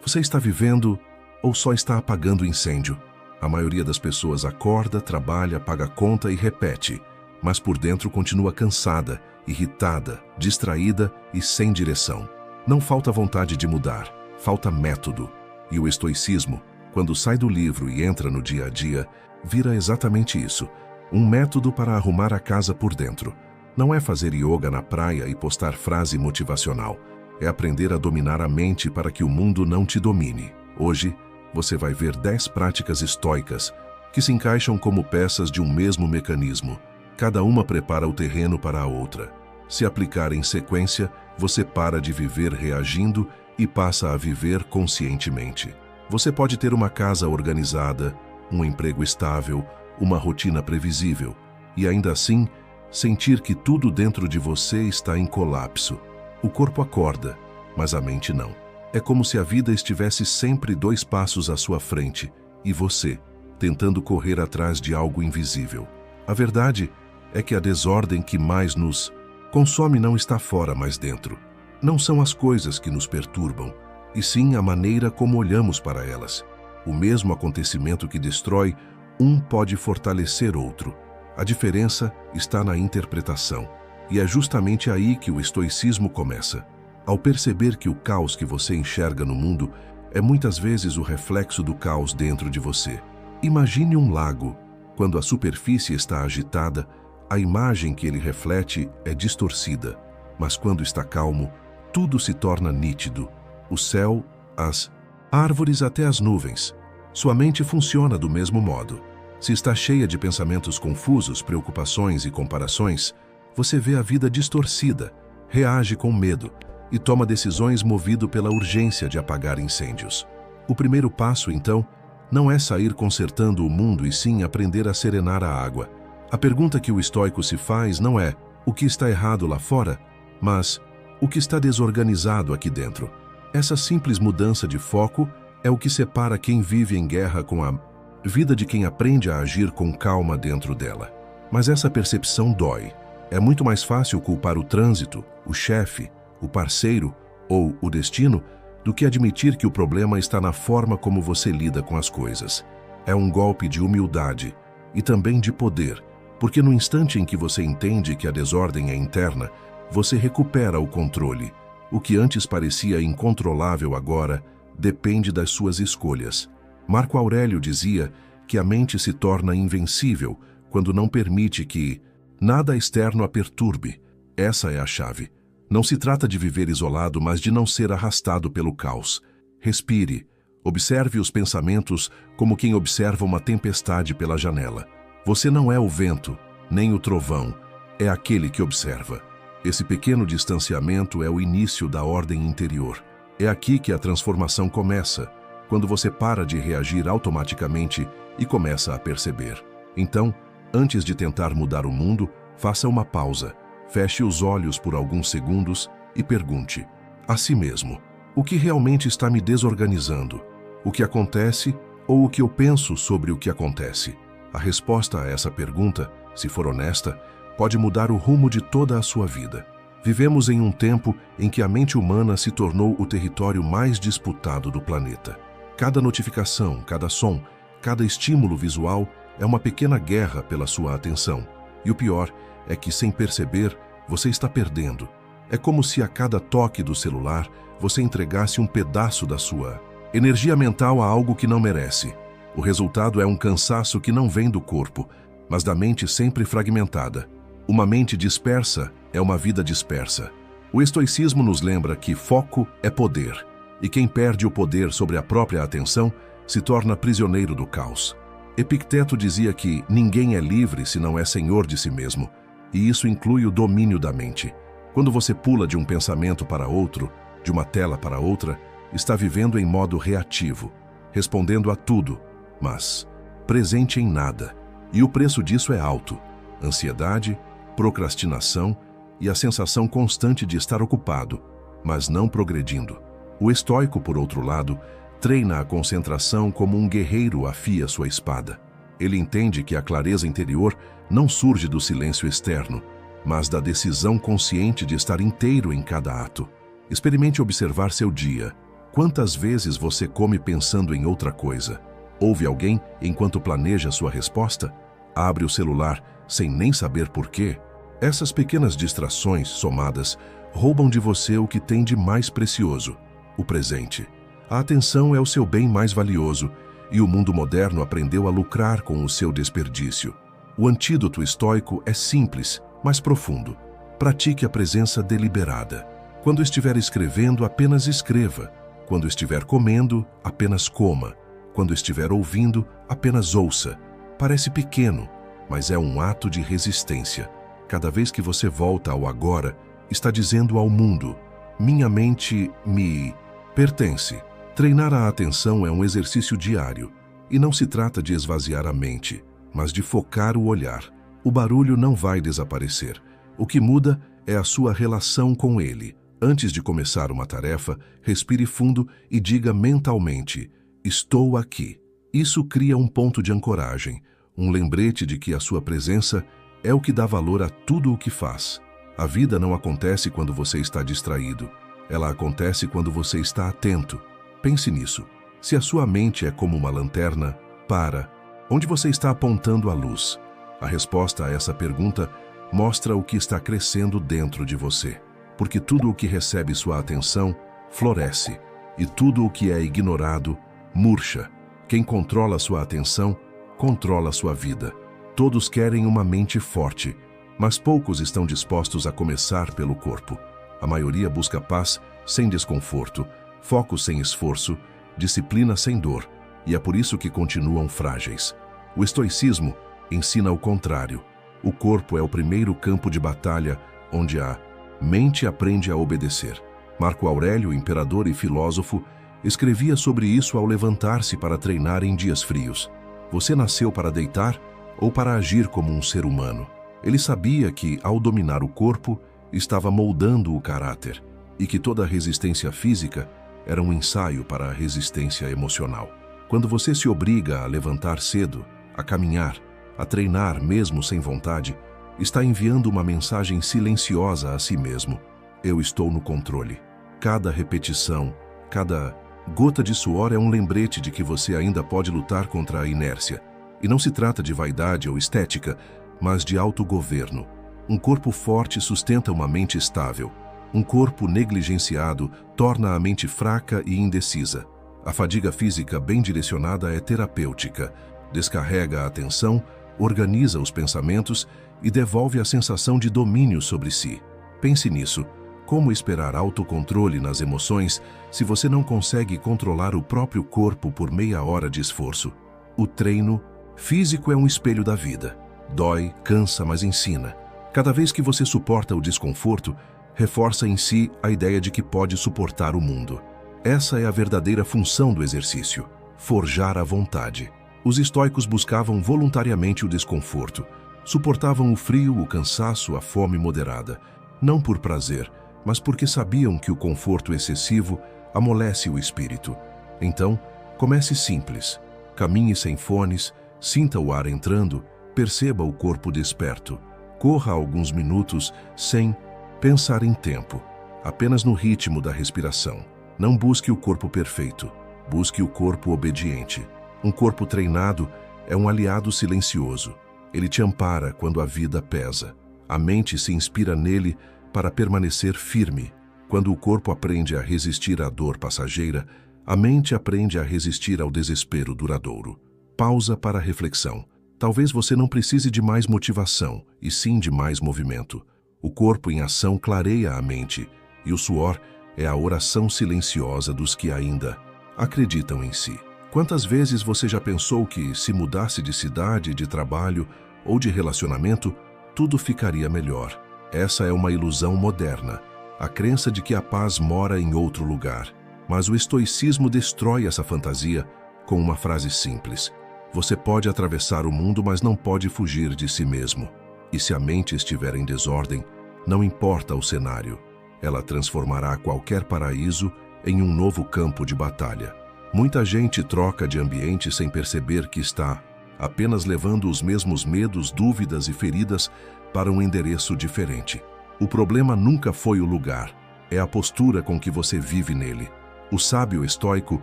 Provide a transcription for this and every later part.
Você está vivendo ou só está apagando o incêndio? A maioria das pessoas acorda, trabalha, paga conta e repete, mas por dentro continua cansada, irritada, distraída e sem direção. Não falta vontade de mudar, falta método. E o estoicismo, quando sai do livro e entra no dia a dia, vira exatamente isso, um método para arrumar a casa por dentro. Não é fazer yoga na praia e postar frase motivacional. É aprender a dominar a mente para que o mundo não te domine. Hoje, você vai ver 10 práticas estoicas que se encaixam como peças de um mesmo mecanismo. Cada uma prepara o terreno para a outra. Se aplicar em sequência, você para de viver reagindo e passa a viver conscientemente. Você pode ter uma casa organizada, um emprego estável, uma rotina previsível, e ainda assim, sentir que tudo dentro de você está em colapso. O corpo acorda, mas a mente não. É como se a vida estivesse sempre 2 passos à sua frente, e você, tentando correr atrás de algo invisível. A verdade é que a desordem que mais nos consome não está fora, mas dentro. Não são as coisas que nos perturbam, e sim a maneira como olhamos para elas. O mesmo acontecimento que destrói, um pode fortalecer outro. A diferença está na interpretação, e é justamente aí que o estoicismo começa. Ao perceber que o caos que você enxerga no mundo é muitas vezes o reflexo do caos dentro de você. Imagine um lago. Quando a superfície está agitada, a imagem que ele reflete é distorcida, mas quando está calmo, tudo se torna nítido. O céu, as árvores até as nuvens. Sua mente funciona do mesmo modo. Se está cheia de pensamentos confusos, preocupações e comparações, você vê a vida distorcida, reage com medo e toma decisões movido pela urgência de apagar incêndios. O primeiro passo, então, não é sair consertando o mundo e sim aprender a serenar a água. A pergunta que o estoico se faz não é o que está errado lá fora, mas o que está desorganizado aqui dentro. Essa simples mudança de foco é o que separa quem vive em guerra com a vida de quem aprende a agir com calma dentro dela. Mas essa percepção dói. É muito mais fácil culpar o trânsito, o chefe, o parceiro ou o destino do que admitir que o problema está na forma como você lida com as coisas. É um golpe de humildade e também de poder, porque no instante em que você entende que a desordem é interna, você recupera o controle. O que antes parecia incontrolável agora depende das suas escolhas. Marco Aurélio dizia que a mente se torna invencível quando não permite que nada externo a perturbe. Essa é a chave. Não se trata de viver isolado, mas de não ser arrastado pelo caos. Respire. Observe os pensamentos como quem observa uma tempestade pela janela. Você não é o vento, nem o trovão. É aquele que observa. Esse pequeno distanciamento é o início da ordem interior. É aqui que a transformação começa, quando você para de reagir automaticamente e começa a perceber. Então, antes de tentar mudar o mundo, faça uma pausa, feche os olhos por alguns segundos e pergunte a si mesmo: o que realmente está me desorganizando? O que acontece ou o que eu penso sobre o que acontece? A resposta a essa pergunta, se for honesta, pode mudar o rumo de toda a sua vida. Vivemos em um tempo em que a mente humana se tornou o território mais disputado do planeta. Cada notificação, cada som, cada estímulo visual é uma pequena guerra pela sua atenção. E o pior é que, sem perceber, você está perdendo. É como se a cada toque do celular você entregasse um pedaço da sua energia mental a algo que não merece. O resultado é um cansaço que não vem do corpo, mas da mente sempre fragmentada. Uma mente dispersa é uma vida dispersa. O estoicismo nos lembra que foco é poder, e quem perde o poder sobre a própria atenção se torna prisioneiro do caos. Epicteto dizia que ninguém é livre se não é senhor de si mesmo, e isso inclui o domínio da mente. Quando você pula de um pensamento para outro, de uma tela para outra, está vivendo em modo reativo, respondendo a tudo, mas presente em nada. E o preço disso é alto: ansiedade, procrastinação e a sensação constante de estar ocupado, mas não progredindo. O estoico, por outro lado, treina a concentração como um guerreiro afia sua espada. Ele entende que a clareza interior não surge do silêncio externo, mas da decisão consciente de estar inteiro em cada ato. Experimente observar seu dia. Quantas vezes você come pensando em outra coisa? Ouve alguém enquanto planeja sua resposta? Abre o celular sem nem saber por quê? Essas pequenas distrações somadas roubam de você o que tem de mais precioso, o presente. A atenção é o seu bem mais valioso e o mundo moderno aprendeu a lucrar com o seu desperdício. O antídoto estoico é simples, mas profundo. Pratique a presença deliberada. Quando estiver escrevendo, apenas escreva. Quando estiver comendo, apenas coma. Quando estiver ouvindo, apenas ouça. Parece pequeno, mas é um ato de resistência. Cada vez que você volta ao agora, está dizendo ao mundo: minha mente me pertence. Treinar a atenção é um exercício diário, e não se trata de esvaziar a mente, mas de focar o olhar. O barulho não vai desaparecer. O que muda é a sua relação com ele. Antes de começar uma tarefa, respire fundo e diga mentalmente: estou aqui. Isso cria um ponto de ancoragem, um lembrete de que a sua presença é o que dá valor a tudo o que faz. A vida não acontece quando você está distraído. Ela acontece quando você está atento. Pense nisso. Se a sua mente é como uma lanterna, para. Onde você está apontando a luz? A resposta a essa pergunta mostra o que está crescendo dentro de você. Porque tudo o que recebe sua atenção floresce, e tudo o que é ignorado murcha. Quem controla sua atenção, controla sua vida. Todos querem uma mente forte, mas poucos estão dispostos a começar pelo corpo. A maioria busca paz sem desconforto, foco sem esforço, disciplina sem dor, e é por isso que continuam frágeis. O estoicismo ensina o contrário. O corpo é o primeiro campo de batalha onde a mente aprende a obedecer. Marco Aurélio, imperador e filósofo, escrevia sobre isso ao levantar-se para treinar em dias frios. Você nasceu para deitar ou para agir como um ser humano? Ele sabia que, ao dominar o corpo, estava moldando o caráter e que toda resistência física era um ensaio para a resistência emocional. Quando você se obriga a levantar cedo, a caminhar, a treinar mesmo sem vontade, está enviando uma mensagem silenciosa a si mesmo: eu estou no controle. Cada repetição, cada gota de suor é um lembrete de que você ainda pode lutar contra a inércia. E não se trata de vaidade ou estética, mas de autogoverno. Um corpo forte sustenta uma mente estável. Um corpo negligenciado torna a mente fraca e indecisa. A fadiga física bem direcionada é terapêutica. Descarrega a atenção, organiza os pensamentos e devolve a sensação de domínio sobre si. Pense nisso. Como esperar autocontrole nas emoções se você não consegue controlar o próprio corpo por meia hora de esforço? O treino físico é um espelho da vida. Dói, cansa, mas ensina. Cada vez que você suporta o desconforto, reforça em si a ideia de que pode suportar o mundo. Essa é a verdadeira função do exercício: forjar a vontade. Os estoicos buscavam voluntariamente o desconforto. Suportavam o frio, o cansaço, a fome moderada. Não por prazer, mas porque sabiam que o conforto excessivo amolece o espírito. Então, comece simples. Caminhe sem fones, sinta o ar entrando, perceba o corpo desperto. Corra alguns minutos sem pensar em tempo, apenas no ritmo da respiração. Não busque o corpo perfeito, busque o corpo obediente. Um corpo treinado é um aliado silencioso. Ele te ampara quando a vida pesa. A mente se inspira nele para permanecer firme. Quando o corpo aprende a resistir à dor passageira, a mente aprende a resistir ao desespero duradouro. Pausa para a reflexão. Talvez você não precise de mais motivação, e sim de mais movimento. O corpo em ação clareia a mente, e o suor é a oração silenciosa dos que ainda acreditam em si. Quantas vezes você já pensou que, se mudasse de cidade, de trabalho ou de relacionamento, tudo ficaria melhor? Essa é uma ilusão moderna, a crença de que a paz mora em outro lugar. Mas o estoicismo destrói essa fantasia com uma frase simples: você pode atravessar o mundo, mas não pode fugir de si mesmo. E se a mente estiver em desordem, não importa o cenário, ela transformará qualquer paraíso em um novo campo de batalha. Muita gente troca de ambiente sem perceber que está apenas levando os mesmos medos, dúvidas e feridas para um endereço diferente. O problema nunca foi o lugar, é a postura com que você vive nele. O sábio estoico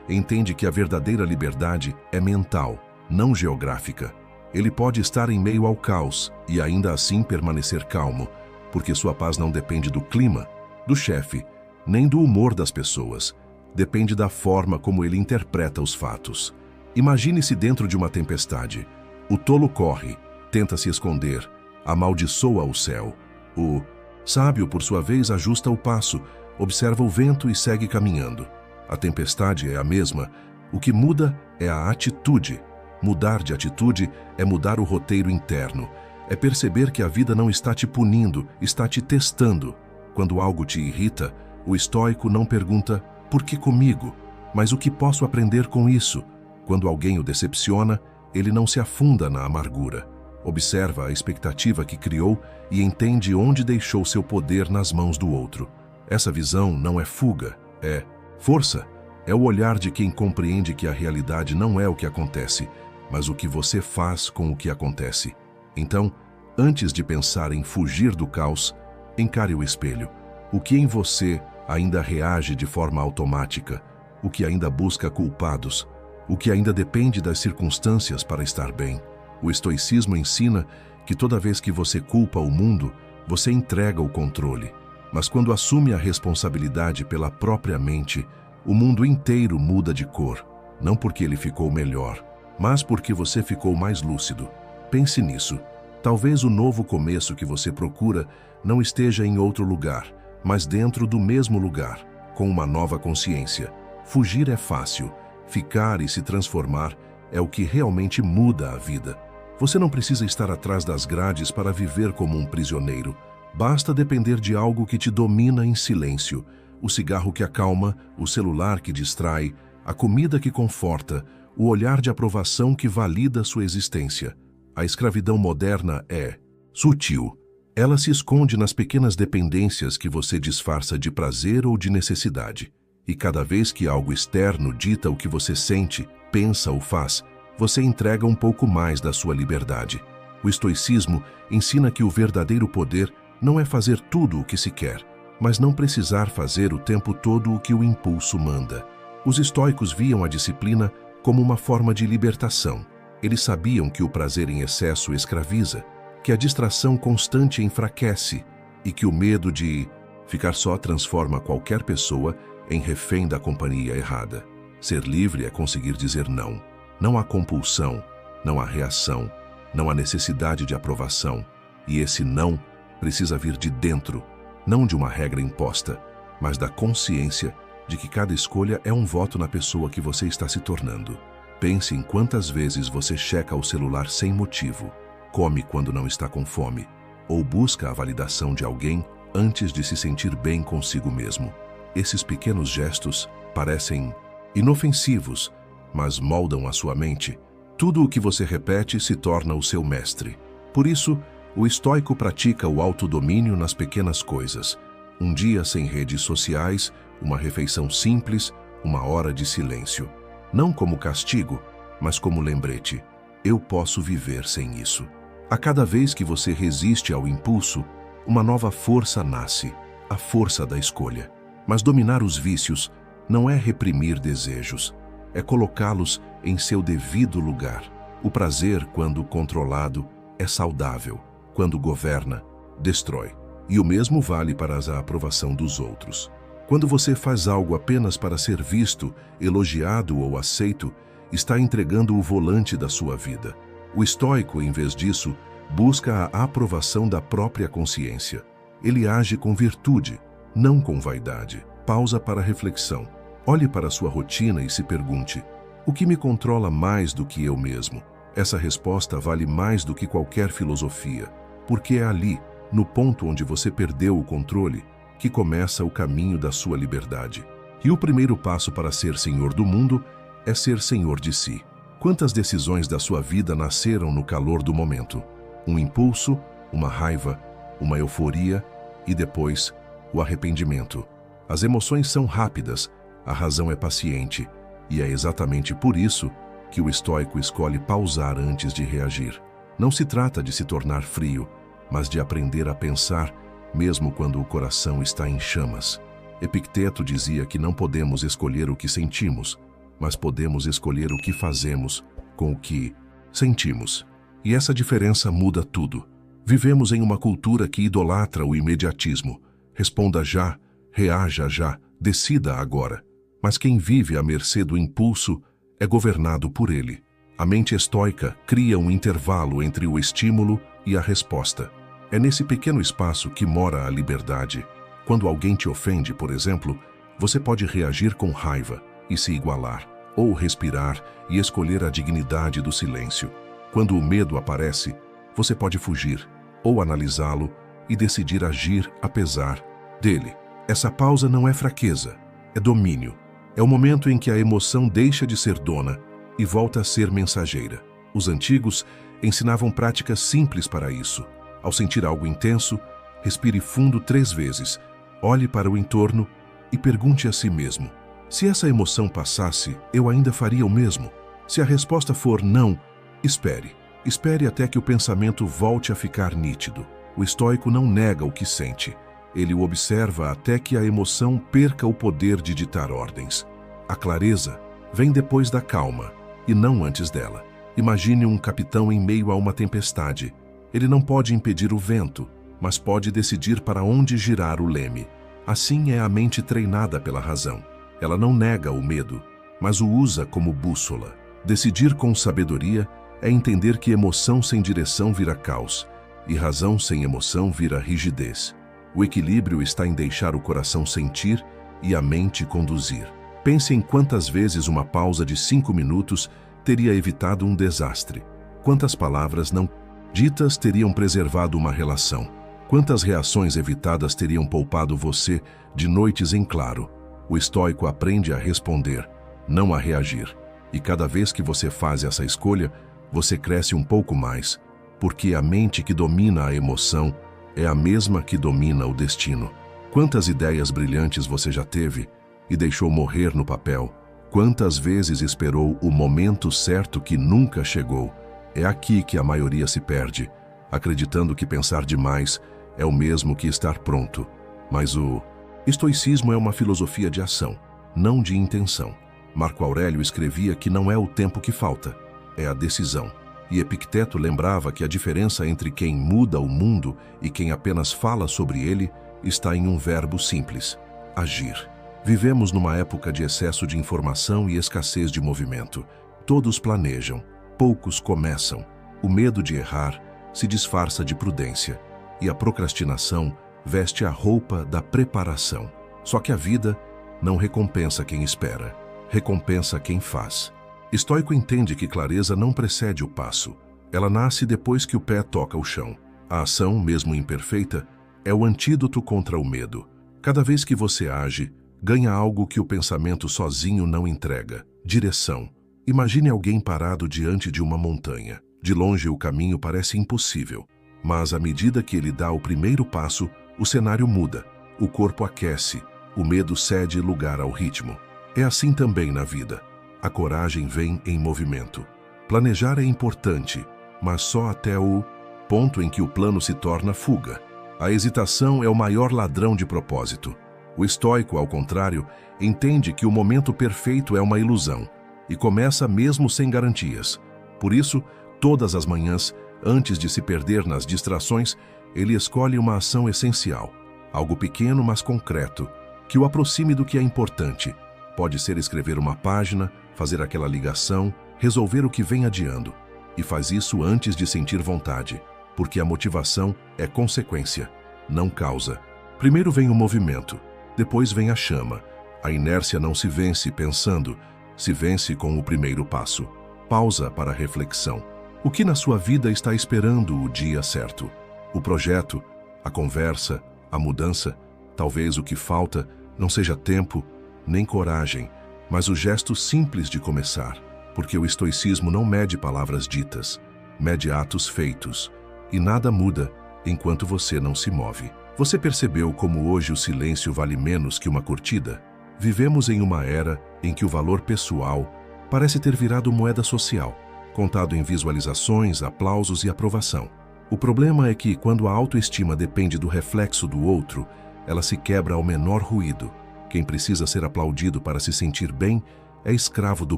entende que a verdadeira liberdade é mental, não geográfica. Ele pode estar em meio ao caos e ainda assim permanecer calmo, porque sua paz não depende do clima, do chefe, nem do humor das pessoas. Depende da forma como ele interpreta os fatos. Imagine-se dentro de uma tempestade. O tolo corre, tenta se esconder, amaldiçoa o céu. O sábio, por sua vez, ajusta o passo, observa o vento e segue caminhando. A tempestade é a mesma. O que muda é a atitude. Mudar de atitude é mudar o roteiro interno. É perceber que a vida não está te punindo, está te testando. Quando algo te irrita, o estoico não pergunta "por que comigo?", mas o que posso aprender com isso? Quando alguém o decepciona, ele não se afunda na amargura. Observa a expectativa que criou e entende onde deixou seu poder nas mãos do outro. Essa visão não é fuga, é força. É o olhar de quem compreende que a realidade não é o que acontece, mas o que você faz com o que acontece. Então, antes de pensar em fugir do caos, encare o espelho. O que em você ainda reage de forma automática? O que ainda busca culpados? O que ainda depende das circunstâncias para estar bem? O estoicismo ensina que toda vez que você culpa o mundo, você entrega o controle. Mas quando assume a responsabilidade pela própria mente, o mundo inteiro muda de cor. Não porque ele ficou melhor, mas porque você ficou mais lúcido. Pense nisso. Talvez o novo começo que você procura não esteja em outro lugar, mas dentro do mesmo lugar, com uma nova consciência. Fugir é fácil. Ficar e se transformar é o que realmente muda a vida. Você não precisa estar atrás das grades para viver como um prisioneiro. Basta depender de algo que te domina em silêncio. O cigarro que acalma, o celular que distrai, a comida que conforta, o olhar de aprovação que valida sua existência. A escravidão moderna é sutil. Ela se esconde nas pequenas dependências que você disfarça de prazer ou de necessidade. E cada vez que algo externo dita o que você sente, pensa ou faz, você entrega um pouco mais da sua liberdade. O estoicismo ensina que o verdadeiro poder não é fazer tudo o que se quer, mas não precisar fazer o tempo todo o que o impulso manda. Os estoicos viam a disciplina como uma forma de libertação. Eles sabiam que o prazer em excesso escraviza, que a distração constante enfraquece e que o medo de ficar só transforma qualquer pessoa em refém da companhia errada. Ser livre é conseguir dizer não. Não há compulsão, não há reação, não há necessidade de aprovação. E esse não precisa vir de dentro, não de uma regra imposta, mas da consciência de que cada escolha é um voto na pessoa que você está se tornando. Pense em quantas vezes você checa o celular sem motivo, come quando não está com fome, ou busca a validação de alguém antes de se sentir bem consigo mesmo. Esses pequenos gestos parecem inofensivos, mas moldam a sua mente. Tudo o que você repete se torna o seu mestre. Por isso, o estoico pratica o autodomínio nas pequenas coisas. Um dia sem redes sociais, uma refeição simples, uma hora de silêncio. Não como castigo, mas como lembrete. Eu posso viver sem isso. A cada vez que você resiste ao impulso, uma nova força nasce, a força da escolha. Mas dominar os vícios não é reprimir desejos, é colocá-los em seu devido lugar. O prazer, quando controlado, é saudável. Quando governa, destrói. E o mesmo vale para a aprovação dos outros. Quando você faz algo apenas para ser visto, elogiado ou aceito, está entregando o volante da sua vida. O estoico, em vez disso, busca a aprovação da própria consciência. Ele age com virtude, não com vaidade. Pausa para reflexão. Olhe para sua rotina e se pergunte: o que me controla mais do que eu mesmo? Essa resposta vale mais do que qualquer filosofia, porque é ali, no ponto onde você perdeu o controle, que começa o caminho da sua liberdade. E o primeiro passo para ser senhor do mundo é ser senhor de si. Quantas decisões da sua vida nasceram no calor do momento? Um impulso, uma raiva, uma euforia e depois o arrependimento. As emoções são rápidas, a razão é paciente, e é exatamente por isso que o estoico escolhe pausar antes de reagir. Não se trata de se tornar frio, mas de aprender a pensar, mesmo quando o coração está em chamas. Epicteto dizia que não podemos escolher o que sentimos, mas podemos escolher o que fazemos com o que sentimos. E essa diferença muda tudo. Vivemos em uma cultura que idolatra o imediatismo. Responda já, reaja já, decida agora. Mas quem vive à mercê do impulso é governado por ele. A mente estoica cria um intervalo entre o estímulo e a resposta. É nesse pequeno espaço que mora a liberdade. Quando alguém te ofende, por exemplo, você pode reagir com raiva e se igualar, ou respirar e escolher a dignidade do silêncio. Quando o medo aparece, você pode fugir, ou analisá-lo e decidir agir apesar dele. Essa pausa não é fraqueza, é domínio. É o momento em que a emoção deixa de ser dona e volta a ser mensageira. Os antigos ensinavam práticas simples para isso. Ao sentir algo intenso, respire fundo 3 vezes, olhe para o entorno e pergunte a si mesmo: se essa emoção passasse, eu ainda faria o mesmo? Se a resposta for não, espere. Espere até que o pensamento volte a ficar nítido. O estoico não nega o que sente. Ele o observa até que a emoção perca o poder de ditar ordens. A clareza vem depois da calma, e não antes dela. Imagine um capitão em meio a uma tempestade. Ele não pode impedir o vento, mas pode decidir para onde girar o leme. Assim é a mente treinada pela razão. Ela não nega o medo, mas o usa como bússola. Decidir com sabedoria é entender que emoção sem direção vira caos, e razão sem emoção vira rigidez. O equilíbrio está em deixar o coração sentir e a mente conduzir. Pense em quantas vezes uma pausa de 5 minutos teria evitado um desastre. Quantas palavras não ditas teriam preservado uma relação. Quantas reações evitadas teriam poupado você de noites em claro. O estoico aprende a responder, não a reagir. E cada vez que você faz essa escolha, você cresce um pouco mais, porque a mente que domina a emoção é a mesma que domina o destino. Quantas ideias brilhantes você já teve e deixou morrer no papel? Quantas vezes esperou o momento certo que nunca chegou? É aqui que a maioria se perde, acreditando que pensar demais é o mesmo que estar pronto. Mas o estoicismo é uma filosofia de ação, não de intenção. Marco Aurélio escrevia que não é o tempo que falta, é a decisão. E Epicteto lembrava que a diferença entre quem muda o mundo e quem apenas fala sobre ele está em um verbo simples: agir. Vivemos numa época de excesso de informação e escassez de movimento. Todos planejam, poucos começam. O medo de errar se disfarça de prudência, e a procrastinação veste a roupa da preparação. Só que a vida não recompensa quem espera, recompensa quem faz. Estoico entende que clareza não precede o passo. Ela nasce depois que o pé toca o chão. A ação, mesmo imperfeita, é o antídoto contra o medo. Cada vez que você age, ganha algo que o pensamento sozinho não entrega: direção. Imagine alguém parado diante de uma montanha. De longe o caminho parece impossível, mas à medida que ele dá o primeiro passo, o cenário muda, o corpo aquece, o medo cede lugar ao ritmo. É assim também na vida. A coragem vem em movimento. Planejar é importante, mas só até o ponto em que o plano se torna fuga. A hesitação é o maior ladrão de propósito. O estoico, ao contrário, entende que o momento perfeito é uma ilusão e começa mesmo sem garantias. Por isso, todas as manhãs, antes de se perder nas distrações, ele escolhe uma ação essencial, algo pequeno mas concreto, que o aproxime do que é importante. Pode ser escrever uma página, fazer aquela ligação, resolver o que vem adiando. E faz isso antes de sentir vontade, porque a motivação é consequência, não causa. Primeiro vem o movimento, depois vem a chama. A inércia não se vence pensando, se vence com o primeiro passo. Pausa para a reflexão. O que na sua vida está esperando o dia certo? O projeto, a conversa, a mudança? Talvez o que falta não seja tempo, nem coragem, mas o gesto simples de começar, porque o estoicismo não mede palavras ditas, mede atos feitos, e nada muda enquanto você não se move. Você percebeu como hoje o silêncio vale menos que uma curtida? Vivemos em uma era em que o valor pessoal parece ter virado moeda social, contado em visualizações, aplausos e aprovação. O problema é que, quando a autoestima depende do reflexo do outro, ela se quebra ao menor ruído. Quem precisa ser aplaudido para se sentir bem é escravo do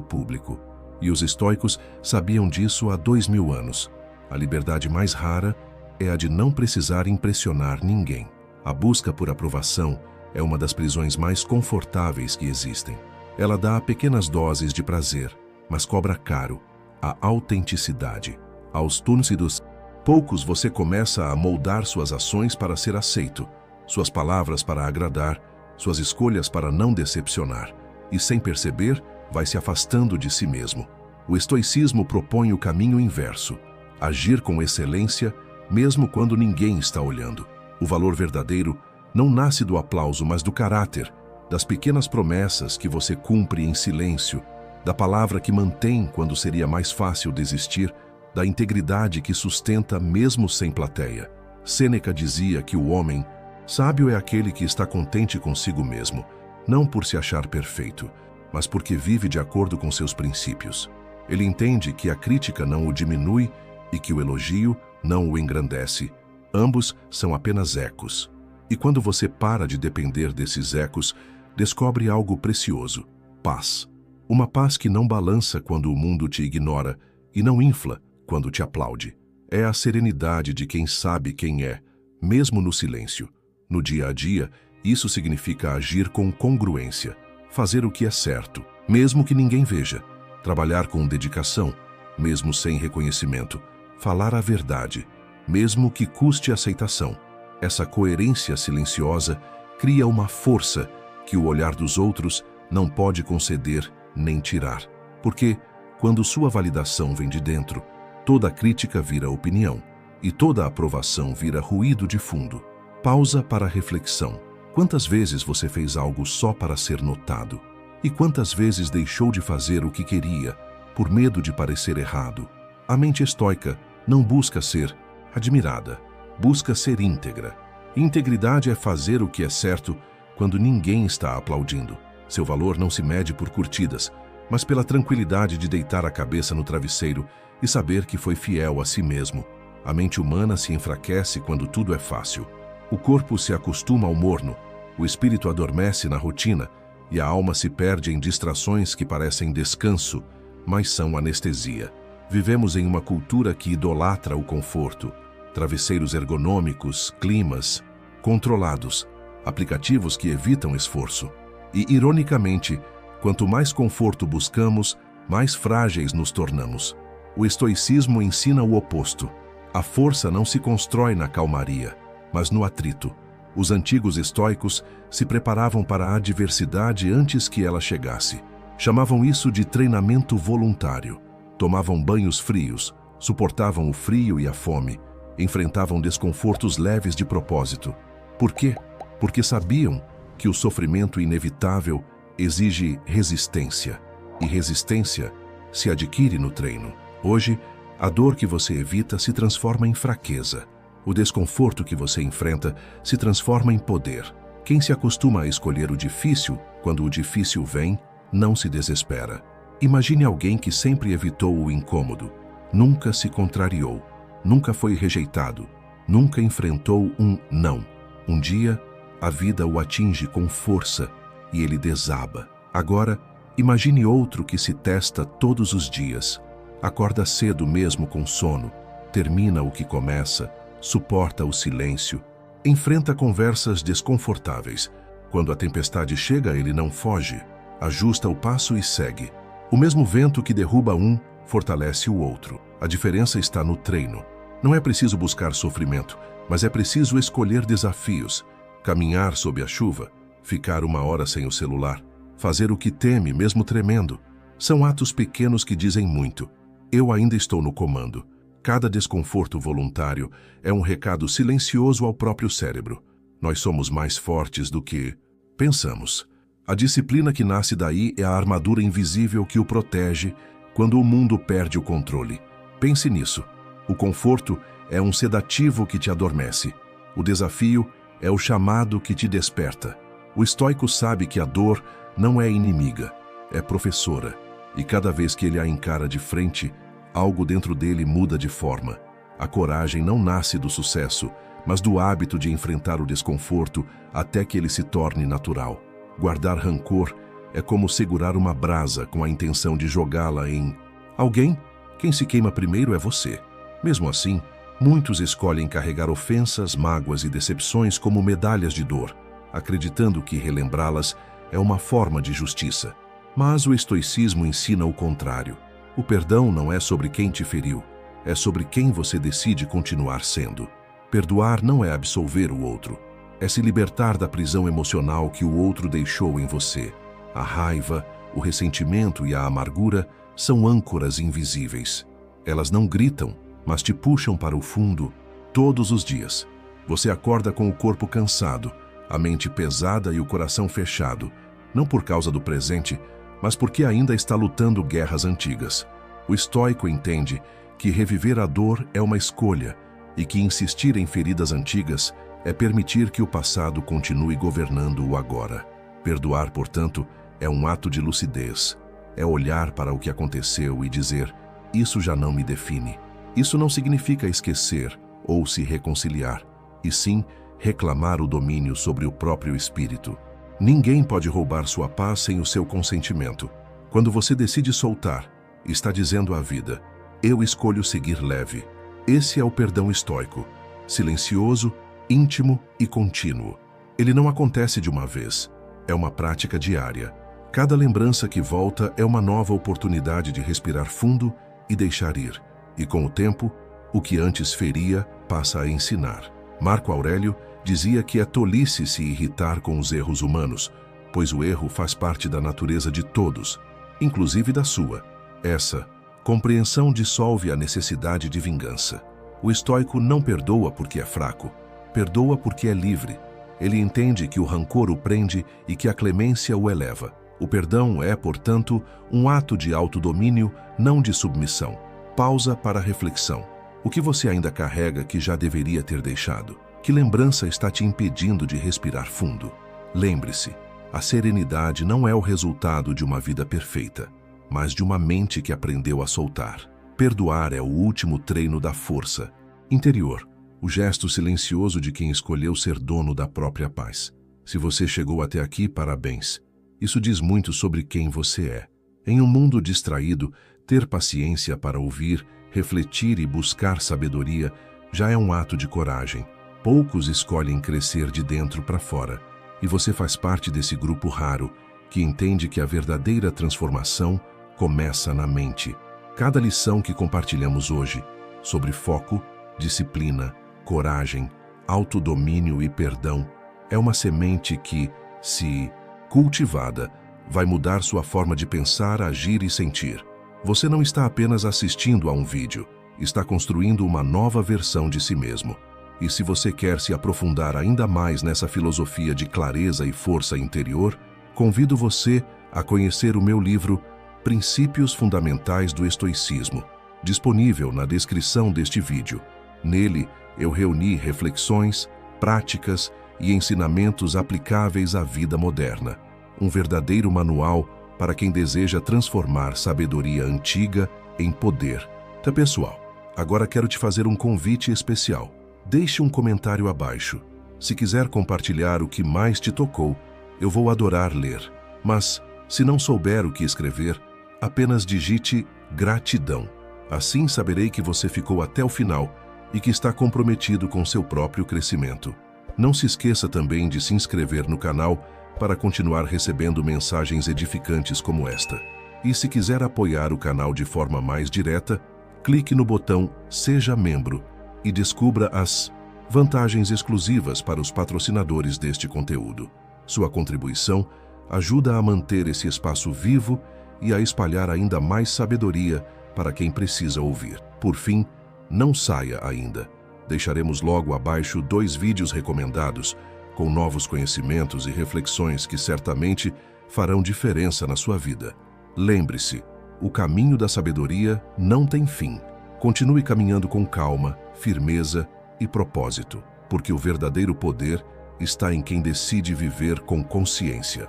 público. E os estoicos sabiam disso há 2000 anos. A liberdade mais rara é a de não precisar impressionar ninguém. A busca por aprovação é uma das prisões mais confortáveis que existem. Ela dá pequenas doses de prazer, mas cobra caro a autenticidade. Aos túncidos, poucos você começa a moldar suas ações para ser aceito, suas palavras para agradar, suas escolhas para não decepcionar, e sem perceber, vai se afastando de si mesmo. O estoicismo propõe o caminho inverso: agir com excelência, mesmo quando ninguém está olhando. O valor verdadeiro não nasce do aplauso, mas do caráter, das pequenas promessas que você cumpre em silêncio, da palavra que mantém quando seria mais fácil desistir, da integridade que sustenta mesmo sem plateia. Sêneca dizia que o homem sábio é aquele que está contente consigo mesmo, não por se achar perfeito, mas porque vive de acordo com seus princípios. Ele entende que a crítica não o diminui e que o elogio não o engrandece. Ambos são apenas ecos. E quando você para de depender desses ecos, descobre algo precioso: paz. Uma paz que não balança quando o mundo te ignora e não infla quando te aplaude. É a serenidade de quem sabe quem é, mesmo no silêncio. No dia a dia, isso significa agir com congruência, fazer o que é certo, mesmo que ninguém veja, trabalhar com dedicação, mesmo sem reconhecimento, falar a verdade, mesmo que custe aceitação. Essa coerência silenciosa cria uma força que o olhar dos outros não pode conceder nem tirar. Porque, quando sua validação vem de dentro, toda crítica vira opinião e toda aprovação vira ruído de fundo. Pausa para a reflexão. Quantas vezes você fez algo só para ser notado? E quantas vezes deixou de fazer o que queria, por medo de parecer errado? A mente estoica não busca ser admirada, busca ser íntegra. Integridade é fazer o que é certo quando ninguém está aplaudindo. Seu valor não se mede por curtidas, mas pela tranquilidade de deitar a cabeça no travesseiro e saber que foi fiel a si mesmo. A mente humana se enfraquece quando tudo é fácil. O corpo se acostuma ao morno, o espírito adormece na rotina e a alma se perde em distrações que parecem descanso, mas são anestesia. Vivemos em uma cultura que idolatra o conforto. Travesseiros ergonômicos, climas controlados, aplicativos que evitam esforço. E, ironicamente, quanto mais conforto buscamos, mais frágeis nos tornamos. O estoicismo ensina o oposto. A força não se constrói na calmaria, mas no atrito. Os antigos estoicos se preparavam para a adversidade antes que ela chegasse. Chamavam isso de treinamento voluntário. Tomavam banhos frios, suportavam o frio e a fome, enfrentavam desconfortos leves de propósito. Por quê? Porque sabiam que o sofrimento inevitável exige resistência, e resistência se adquire no treino. Hoje, a dor que você evita se transforma em fraqueza. O desconforto que você enfrenta se transforma em poder. Quem se acostuma a escolher o difícil, quando o difícil vem, não se desespera. Imagine alguém que sempre evitou o incômodo, nunca se contrariou, nunca foi rejeitado, nunca enfrentou um não. Um dia, a vida o atinge com força e ele desaba. Agora, imagine outro que se testa todos os dias. Acorda cedo mesmo com sono, termina o que começa, suporta o silêncio, enfrenta conversas desconfortáveis. Quando a tempestade chega, ele não foge, ajusta o passo e segue. O mesmo vento que derruba um, fortalece o outro. A diferença está no treino. Não é preciso buscar sofrimento, mas é preciso escolher desafios. Caminhar sob a chuva, ficar 1 hora sem o celular, fazer o que teme mesmo tremendo. São atos pequenos que dizem muito. Eu ainda estou no comando. Cada desconforto voluntário é um recado silencioso ao próprio cérebro. Nós somos mais fortes do que pensamos. A disciplina que nasce daí é a armadura invisível que o protege quando o mundo perde o controle. Pense nisso. O conforto é um sedativo que te adormece. O desafio é o chamado que te desperta. O estoico sabe que a dor não é inimiga, é professora. E cada vez que ele a encara de frente, algo dentro dele muda de forma. A coragem não nasce do sucesso, mas do hábito de enfrentar o desconforto até que ele se torne natural. Guardar rancor é como segurar uma brasa com a intenção de jogá-la em alguém. Quem se queima primeiro é você. Mesmo assim, muitos escolhem carregar ofensas, mágoas e decepções como medalhas de dor, acreditando que relembrá-las é uma forma de justiça. Mas o estoicismo ensina o contrário. O perdão não é sobre quem te feriu, é sobre quem você decide continuar sendo. Perdoar não é absolver o outro, é se libertar da prisão emocional que o outro deixou em você. A raiva, o ressentimento e a amargura são âncoras invisíveis. Elas não gritam, mas te puxam para o fundo todos os dias. Você acorda com o corpo cansado, a mente pesada e o coração fechado, não por causa do presente, mas porque ainda está lutando guerras antigas. O estoico entende que reviver a dor é uma escolha e que insistir em feridas antigas é permitir que o passado continue governando o agora. Perdoar, portanto, é um ato de lucidez. É olhar para o que aconteceu e dizer: isso já não me define. Isso não significa esquecer ou se reconciliar, e sim reclamar o domínio sobre o próprio espírito. Ninguém pode roubar sua paz sem o seu consentimento. Quando você decide soltar, está dizendo à vida: eu escolho seguir leve. Esse é o perdão estoico, silencioso, íntimo e contínuo. Ele não acontece de uma vez, é uma prática diária. Cada lembrança que volta é uma nova oportunidade de respirar fundo e deixar ir. E com o tempo, o que antes feria passa a ensinar. Marco Aurélio dizia que é tolice se irritar com os erros humanos, pois o erro faz parte da natureza de todos, inclusive da sua. Essa compreensão dissolve a necessidade de vingança. O estoico não perdoa porque é fraco, perdoa porque é livre. Ele entende que o rancor o prende e que a clemência o eleva. O perdão é, portanto, um ato de autodomínio, não de submissão. Pausa para a reflexão. O que você ainda carrega que já deveria ter deixado? Que lembrança está te impedindo de respirar fundo? Lembre-se, a serenidade não é o resultado de uma vida perfeita, mas de uma mente que aprendeu a soltar. Perdoar é o último treino da força interior, o gesto silencioso de quem escolheu ser dono da própria paz. Se você chegou até aqui, parabéns. Isso diz muito sobre quem você é. Em um mundo distraído, ter paciência para ouvir, refletir e buscar sabedoria já é um ato de coragem. Poucos escolhem crescer de dentro para fora, e você faz parte desse grupo raro que entende que a verdadeira transformação começa na mente. Cada lição que compartilhamos hoje sobre foco, disciplina, coragem, autodomínio e perdão é uma semente que, se cultivada, vai mudar sua forma de pensar, agir e sentir. Você não está apenas assistindo a um vídeo, está construindo uma nova versão de si mesmo. E se você quer se aprofundar ainda mais nessa filosofia de clareza e força interior, convido você a conhecer o meu livro Princípios Fundamentais do Estoicismo, disponível na descrição deste vídeo. Nele, eu reuni reflexões, práticas e ensinamentos aplicáveis à vida moderna. Um verdadeiro manual para quem deseja transformar sabedoria antiga em poder. Tá, pessoal? Agora quero te fazer um convite especial. Deixe um comentário abaixo. Se quiser compartilhar o que mais te tocou, eu vou adorar ler. Mas, se não souber o que escrever, apenas digite gratidão. Assim saberei que você ficou até o final e que está comprometido com seu próprio crescimento. Não se esqueça também de se inscrever no canal para continuar recebendo mensagens edificantes como esta. E se quiser apoiar o canal de forma mais direta, clique no botão Seja Membro e descubra as vantagens exclusivas para os patrocinadores deste conteúdo. Sua contribuição ajuda a manter esse espaço vivo e a espalhar ainda mais sabedoria para quem precisa ouvir. Por fim, não saia ainda. Deixaremos logo abaixo 2 vídeos recomendados, com novos conhecimentos e reflexões que certamente farão diferença na sua vida. Lembre-se, o caminho da sabedoria não tem fim. Continue caminhando com calma, firmeza e propósito, porque o verdadeiro poder está em quem decide viver com consciência.